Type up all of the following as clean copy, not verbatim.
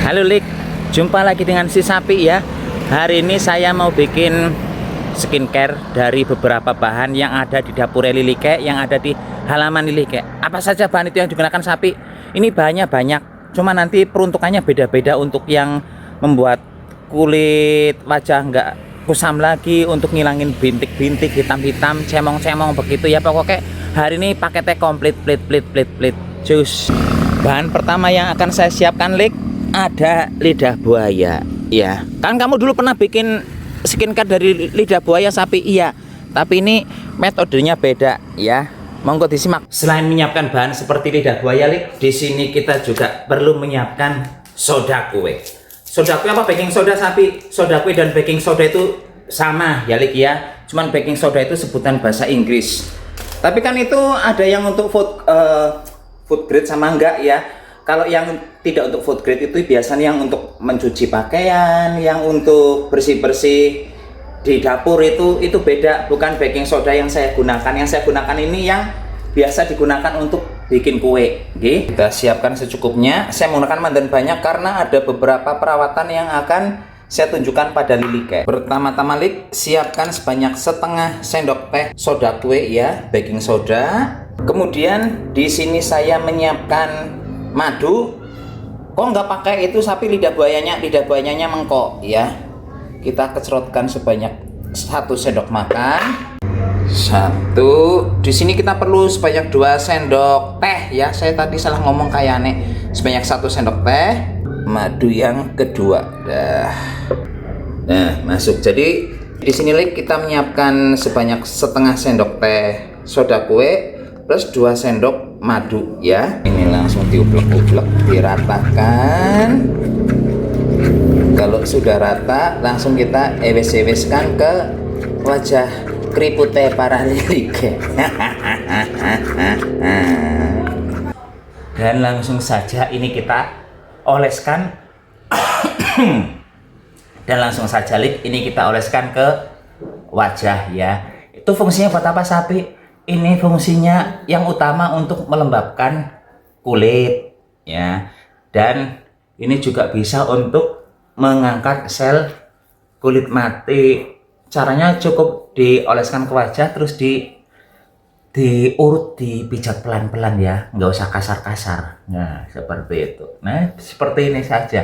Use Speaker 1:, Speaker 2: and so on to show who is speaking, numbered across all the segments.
Speaker 1: Halo Lik, jumpa lagi dengan si Sapi ya. Hari ini saya mau bikin skincare dari beberapa bahan yang ada di dapur Lilike, yang ada di halaman Lilike. Apa saja bahan itu yang digunakan Sapi? Ini bahannya banyak, cuma nanti peruntukannya beda-beda. Untuk yang membuat kulit wajah nggak kusam lagi, untuk ngilangin bintik-bintik hitam-hitam, cemong-cemong begitu ya. Pokoknya hari ini paketnya komplit, plit. Cus. Bahan pertama yang akan saya siapkan Lik, ada lidah buaya ya. Kan kamu dulu pernah bikin skincare dari lidah buaya Sapi? Iya, tapi ini metodenya beda ya. Monggo disimak. Selain menyiapkan bahan seperti lidah buaya Lik, di sini kita juga perlu menyiapkan soda kue. Soda kue apa baking soda Sapi? Soda kue dan baking soda itu sama ya Lik ya. Cuman baking soda itu sebutan bahasa Inggris. Tapi kan itu ada yang untuk food grade sama enggak ya. Kalau yang tidak untuk food grade itu biasanya yang untuk mencuci pakaian, yang untuk bersih-bersih di dapur itu beda, bukan baking soda yang saya gunakan. Yang saya gunakan ini yang biasa digunakan untuk bikin kue. Oke, kita siapkan secukupnya. Saya menggunakan mandan banyak karena ada beberapa perawatan yang akan saya tunjukkan pada Lilike. Pertama-tama Lik, siapkan sebanyak setengah sendok teh soda kue ya, baking soda. Kemudian di sini saya menyiapkan madu. Kok nggak pakai itu Sapi lidah buayanya mengkok ya. Kita kecrotkan sebanyak 1 sendok makan. 1. Di sini kita perlu sebanyak 2 sendok teh ya. Saya tadi salah ngomong kayaknya. Sebanyak 1 sendok teh. Madu yang kedua. Nah, masuk. Jadi di sini kita menyiapkan sebanyak setengah sendok teh soda kue plus 2 sendok madu ya. Ini langsung diublek-ublek, diratakan. Kalau sudah rata, langsung kita ewes-eweskan ke wajah keriputnya para Lilike. Dan langsung saja ini kita oleskan. Dan langsung saja Lik, ini kita oleskan ke wajah ya. Itu fungsinya buat apa Sapi? Ini fungsinya yang utama untuk melembabkan kulit ya. Dan ini juga bisa untuk mengangkat sel kulit mati. Caranya cukup dioleskan ke wajah, terus diurut, dipijat pelan-pelan ya, nggak usah kasar-kasar. Nah, seperti itu. Nah, seperti ini saja.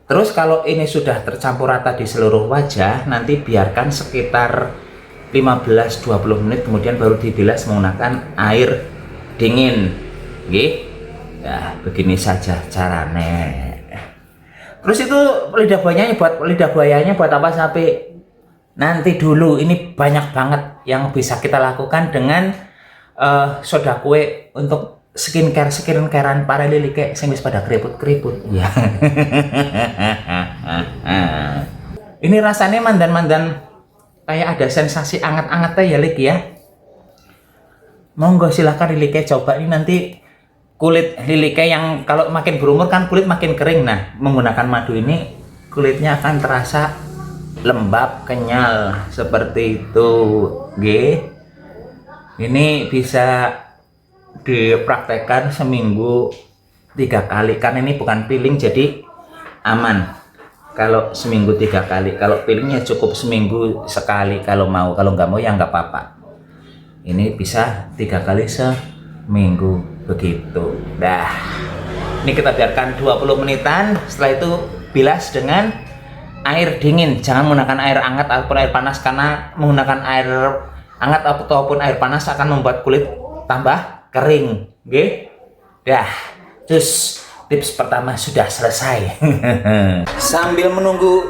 Speaker 1: Terus kalau ini sudah tercampur rata di seluruh wajah, nanti biarkan sekitar 15-20 menit, kemudian baru dibilas menggunakan air dingin. Oke? Nah, begini saja caranya. Terus itu lidah buayanya buat apa Sapi? Nanti dulu, ini banyak banget yang bisa kita lakukan dengan soda kue untuk skincarean para Lilike sing wis pada keriput-keriput ya. Ini rasanya mandan-mandan kayak ada sensasi anget-angetnya ya Lik ya. Monggo silahkan Lilike coba. Ini nanti kulit Lilike yang kalau makin berumur kan kulit makin kering. Nah, menggunakan madu ini kulitnya akan terasa lembab, kenyal seperti itu. G. Ini bisa dipraktekkan seminggu 3 kali. Kan ini bukan peeling, jadi aman kalau seminggu 3 kali. Kalau peelingnya cukup seminggu sekali kalau mau. Kalau nggak mau ya nggak apa-apa. Ini bisa 3 kali seminggu begitu. Dah, ini kita biarkan 20 menitan. Setelah itu bilas dengan air dingin. Jangan menggunakan air hangat ataupun air panas, karena menggunakan air hangat ataupun air panas akan membuat kulit tambah kering. Oke? Dah, terus tips pertama sudah selesai. Sambil menunggu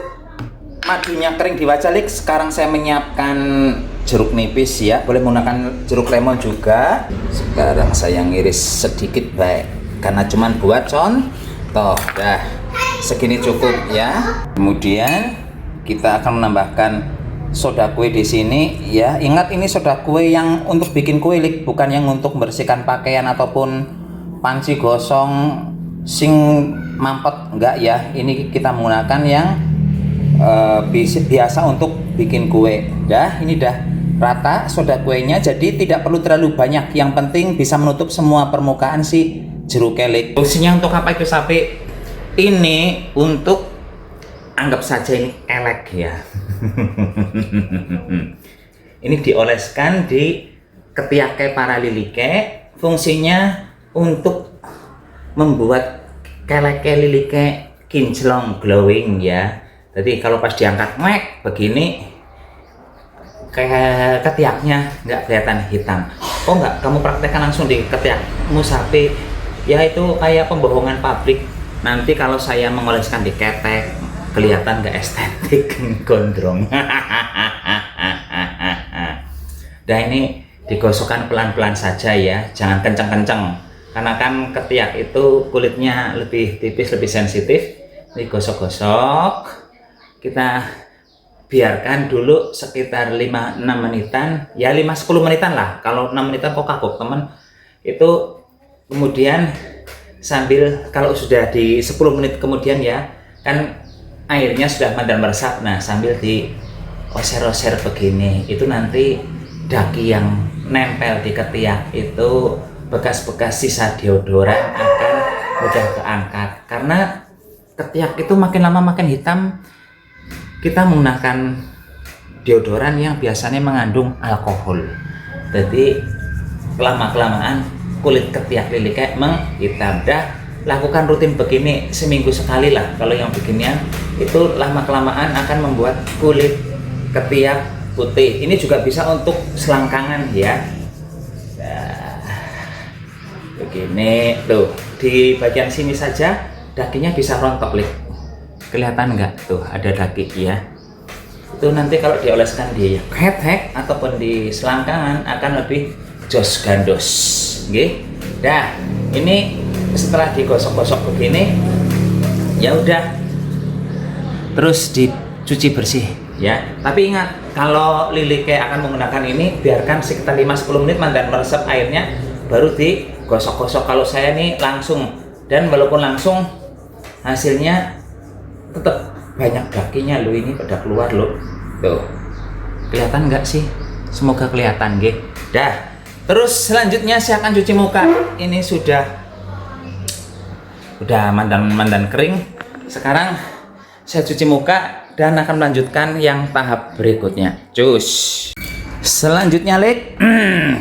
Speaker 1: madunya kering di wajah Lik, sekarang saya menyiapkan jeruk nipis ya. Boleh menggunakan jeruk lemon juga. Sekarang saya ngiris sedikit baik, karena cuman buat contoh. Dah, segini cukup ya. Kemudian kita akan menambahkan soda kue di sini ya. Ingat, ini soda kue yang untuk bikin kue Lik, bukan yang untuk membersihkan pakaian ataupun panci gosong sing mampet, enggak ya. Ini kita menggunakan yang biasa untuk bikin kue. Dah, ini dah rata soda kuenya, jadi tidak perlu terlalu banyak. Yang penting bisa menutup semua permukaan si jeruk Lik. Fungsinya untuk apa itu Sapi? Ini untuk, anggap saja ini elek ya. Ini dioleskan di ketiak paralilike, fungsinya untuk membuat kelek lilike kinclong glowing ya. Jadi kalau pas diangkat begini, kayak ketiaknya nggak kelihatan hitam. Oh nggak, kamu praktekkan langsung di ketiakmu sapi ya, itu kayak pembohongan pabrik. Nanti kalau saya mengoleskan di ketek kelihatan nggak estetik, gondrong. Nah ini digosokkan pelan-pelan saja ya, jangan kenceng-kenceng, karena kan ketiak itu kulitnya lebih tipis, lebih sensitif. Digosok-gosok, kita biarkan dulu sekitar 5-6 menitan ya, 5-10 menitan lah. Kalau 6 menitan kok kagok temen itu. Kemudian sambil, kalau sudah di 10 menit kemudian ya kan airnya sudah mandan meresap, nah sambil di oser-oser begini, itu nanti daki yang nempel di ketiak itu, bekas-bekas sisa deodoran akan mudah keangkat. Karena ketiak itu makin lama makin hitam, kita menggunakan deodoran yang biasanya mengandung alkohol, jadi lama-kelamaan kulit ketiak lilike menghitam. Lakukan rutin begini seminggu sekali lah. Kalau yang beginian itu lama-kelamaan akan membuat kulit ketiak putih. Ini juga bisa untuk selangkangan ya. Nah, begini tuh, di bagian sini saja dakinya bisa rontok, Lik. Kelihatan nggak tuh ada daki ya. Itu nanti kalau dioleskan di ketek ataupun di selangkangan akan lebih jos gandos. Oke. Dah, ini setelah digosok-gosok begini ya udah, terus dicuci bersih ya. Tapi ingat, kalau lilike akan menggunakan ini, biarkan sekitar 5-10 menit mandan meresap airnya, baru digosok-gosok. Kalau saya nih langsung, dan walaupun langsung hasilnya tetap banyak dakinya lo, ini pada keluar lo tuh. Kelihatan nggak sih? Semoga kelihatan nggih. Dah, terus selanjutnya saya akan cuci muka. Ini sudah mandan kering. Sekarang saya cuci muka dan akan melanjutkan yang tahap berikutnya. Cus. Selanjutnya, Lek,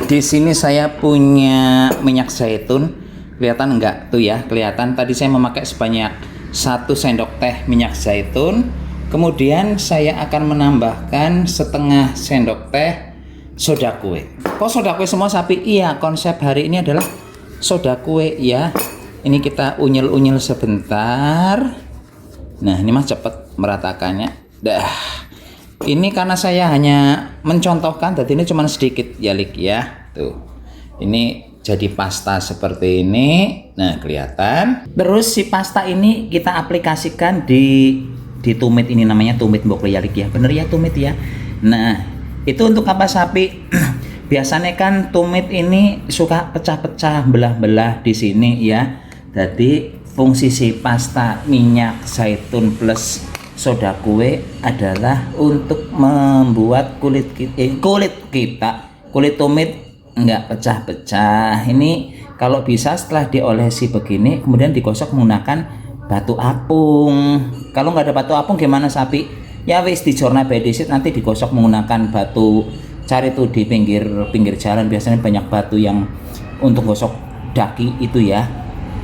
Speaker 1: di sini saya punya minyak zaitun. Kelihatan enggak tuh ya? Kelihatan. Tadi saya memakai sebanyak 1 sendok teh minyak zaitun. Kemudian saya akan menambahkan setengah sendok teh soda kue. Kok soda kue semua sapi? Iya, konsep hari ini adalah soda kue ya. Ini kita unyel-unyel sebentar. Nah, ini Mas cepet meratakannya. Dah. Ini karena saya hanya mencontohkan, jadi ini cuma sedikit ya, Lik ya. Tuh. Ini jadi pasta seperti ini. Nah, kelihatan. Terus si pasta ini kita aplikasikan di tumit, ini namanya tumit mbok ya, Lik ya. Bener ya, tumit ya. Nah, itu untuk apa sapi? Biasanya kan tumit ini suka pecah-pecah, belah-belah di sini ya. Jadi fungsi si pasta minyak zaitun plus soda kue adalah untuk membuat kulit tumit enggak pecah-pecah. Ini kalau bisa setelah diolesi begini, kemudian digosok menggunakan batu apung. Kalau nggak ada batu apung gimana sapi? Ya wis dijorna bedesit, nanti digosok menggunakan batu. Cari tuh di pinggir jalan, biasanya banyak batu yang untuk gosok daki itu ya.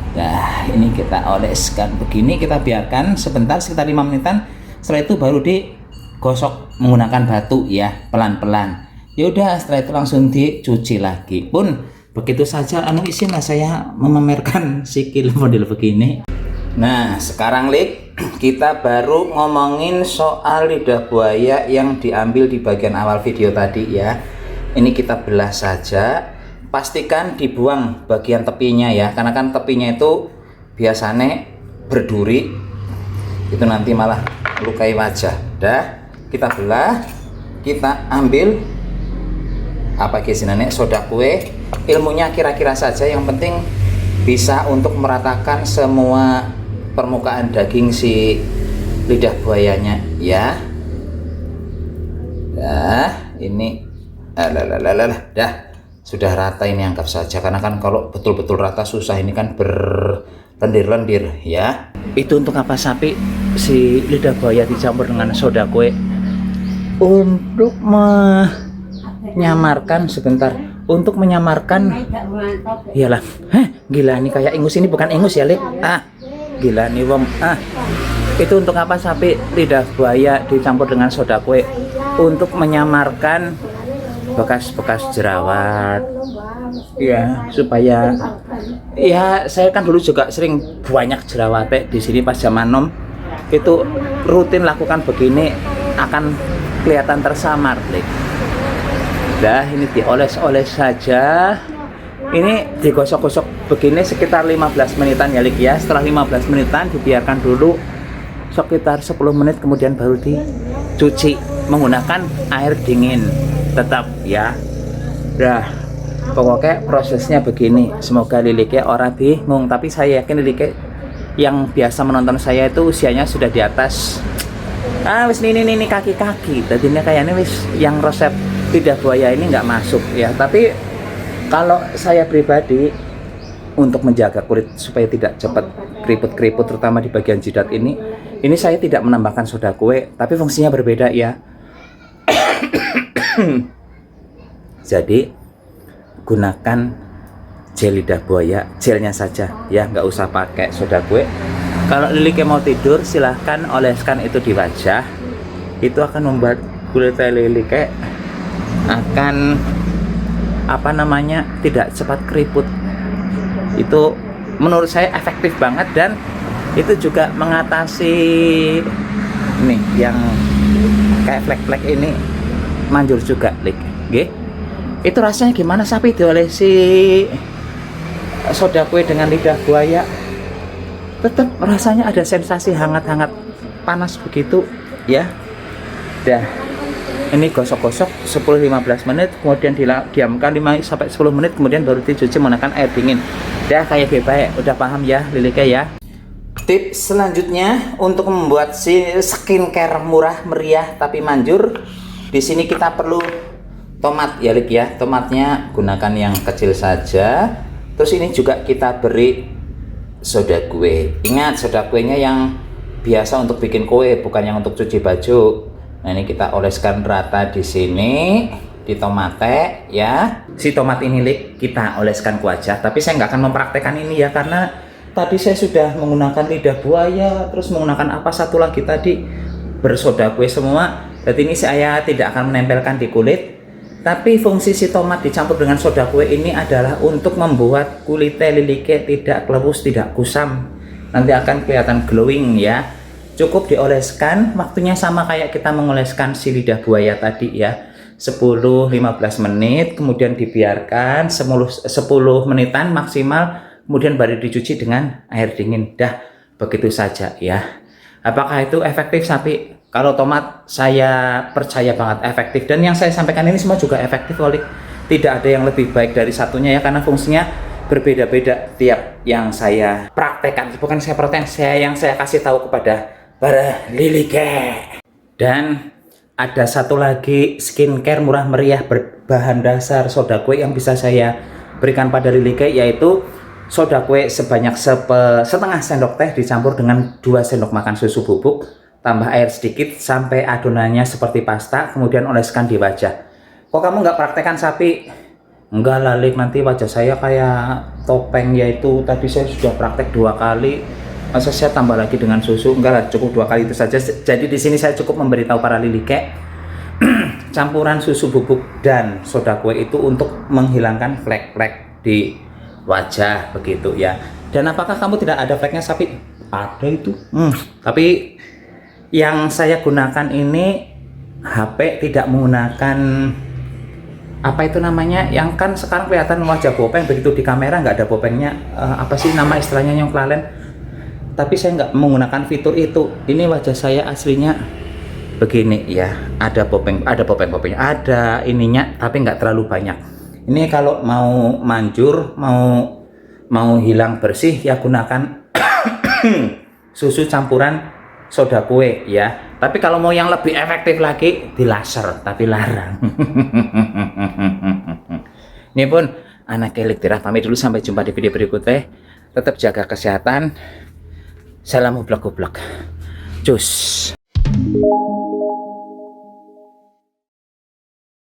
Speaker 1: Nah, ini kita oleskan begini, kita biarkan sebentar sekitar 5 menitan. Setelah itu baru digosok menggunakan batu ya, pelan-pelan. Ya udah, setelah itu langsung dicuci lagi. Pun begitu saja, izinlah saya memamerkan sikil model begini. Nah, sekarang, Lik, kita baru ngomongin soal lidah buaya yang diambil di bagian awal video tadi ya. Ini kita belah saja. Pastikan dibuang bagian tepinya ya, karena kan tepinya itu biasanya berduri, itu nanti malah melukai wajah. Dah, kita belah, kita ambil apa kisinane soda kue. Ilmunya kira-kira saja, yang penting bisa untuk meratakan semua permukaan daging si lidah buayanya ya. Dah, ini dah sudah rata, ini anggap saja, karena kan kalau betul-betul rata susah, ini kan lendir-lendir ya. Itu untuk apa sapi? Si lidah buaya dicampur dengan soda kue untuk menyamarkan sebentar, untuk menyamarkan. Iyalah, gila ini kayak ingus, ini bukan ingus ya, Lik. Gila nih wom. Itu untuk apa sapi? Lidah buaya dicampur dengan soda kue untuk menyamarkan bekas-bekas jerawat. Ya, supaya ya, saya kan dulu juga sering banyak jerawat di sini pas zaman nom. Itu rutin lakukan begini akan kelihatan tersamar, Lik. Dah, ini dioles-oles saja. Ini digosok-gosok begini sekitar 15 menitan ya, Lik ya. Setelah 15 menitan dibiarkan dulu sekitar 10 menit, kemudian baru dicuci menggunakan air dingin tetap ya. Dah, pokoknya prosesnya begini. Semoga Lilike orang bingung, tapi saya yakin Lilike yang biasa menonton saya itu usianya sudah di atas wis ini kaki-kaki. Tadinya kayaknya wis yang resep lidah buaya ini nggak masuk ya. Tapi kalau saya pribadi untuk menjaga kulit supaya tidak cepat keriput-keriput terutama di bagian jidat ini saya tidak menambahkan soda kue, tapi fungsinya berbeda ya. Jadi gunakan gel lidah buaya, gelnya saja ya, nggak usah pakai soda kue. Kalau Lilike mau tidur silahkan oleskan itu di wajah. Itu akan membuat kulit Lilike akan tidak cepat keriput. Itu menurut saya efektif banget, dan itu juga mengatasi nih yang kayak flek-flek ini, manjur juga, Lik. Nggih. Itu rasanya gimana sapi diolesi soda kue dengan lidah buaya? Tetap rasanya ada sensasi hangat-hangat panas begitu ya. Dah, ini gosok-gosok 10-15 menit, kemudian diamkan 5-10 menit, kemudian baru dicuci menggunakan air dingin. Dah, kayak bebek, udah paham ya Lilike ya. Tips selanjutnya untuk membuat si skincare murah meriah tapi manjur, di sini kita perlu tomat ya, Lik ya. Tomatnya gunakan yang kecil saja. Terus ini juga kita beri soda kue. Ingat, soda kuenya yang biasa untuk bikin kue, bukan yang untuk cuci baju. Nah, ini kita oleskan rata di sini di tomate ya. Si tomat ini, Lik, kita oleskan ke wajah. Tapi saya nggak akan mempraktekkan ini ya, karena tadi saya sudah menggunakan lidah buaya, terus menggunakan apa satu lagi tadi, bersoda kue semua. Jadi ini saya tidak akan menempelkan di kulit. Tapi fungsi si tomat dicampur dengan soda kue ini adalah untuk membuat kulit Lilike tidak kelewus, tidak kusam. Nanti akan kelihatan glowing ya. Cukup dioleskan, waktunya sama kayak kita mengoleskan si lidah buaya tadi ya. 10-15 menit, kemudian dibiarkan 10 menitan maksimal, kemudian baru dicuci dengan air dingin. Dah, begitu saja ya. Apakah itu efektif sapi? Kalau tomat saya percaya banget efektif, dan yang saya sampaikan ini semua juga efektif, Olik. Tidak ada yang lebih baik dari satunya ya, karena fungsinya berbeda-beda tiap yang saya praktekkan. Bukan saya praktekkan, yang saya kasih tahu kepada para Lilike. Dan ada satu lagi skincare murah meriah berbahan dasar soda kue yang bisa saya berikan pada Lilike, yaitu soda kue sebanyak setengah sendok teh dicampur dengan 2 sendok makan susu bubuk, tambah air sedikit sampai adonannya seperti pasta, kemudian oleskan di wajah. Kok kamu nggak praktekkan sapi? Enggak lah, Lik, nanti wajah saya kayak topeng, yaitu tadi saya sudah praktek 2 kali, masa saya tambah lagi dengan susu? Enggak lah, cukup 2 kali itu saja. Jadi di sini saya cukup memberitahu para Lilike, campuran susu bubuk dan soda kue itu untuk menghilangkan flek-flek di wajah begitu ya. Dan apakah kamu tidak ada fleknya sapi? Ada itu. Tapi yang saya gunakan ini HP tidak menggunakan apa itu namanya, yang kan sekarang kelihatan wajah bopeng begitu di kamera, nggak ada bopengnya. Apa sih nama istilahnya yang kelalen? Tapi saya nggak menggunakan fitur itu. Ini wajah saya aslinya begini ya, ada bopeng-bopengnya, ada ininya, tapi nggak terlalu banyak. Ini kalau mau manjur, mau hilang bersih ya, gunakan susu campuran soda kue ya. Tapi kalau mau yang lebih efektif lagi, di laser, tapi larang. Ini pun anak Elik Tirah pamit dulu, sampai jumpa di video berikutnya. tetap jaga kesehatan. Salam goblok-goblok. Cus.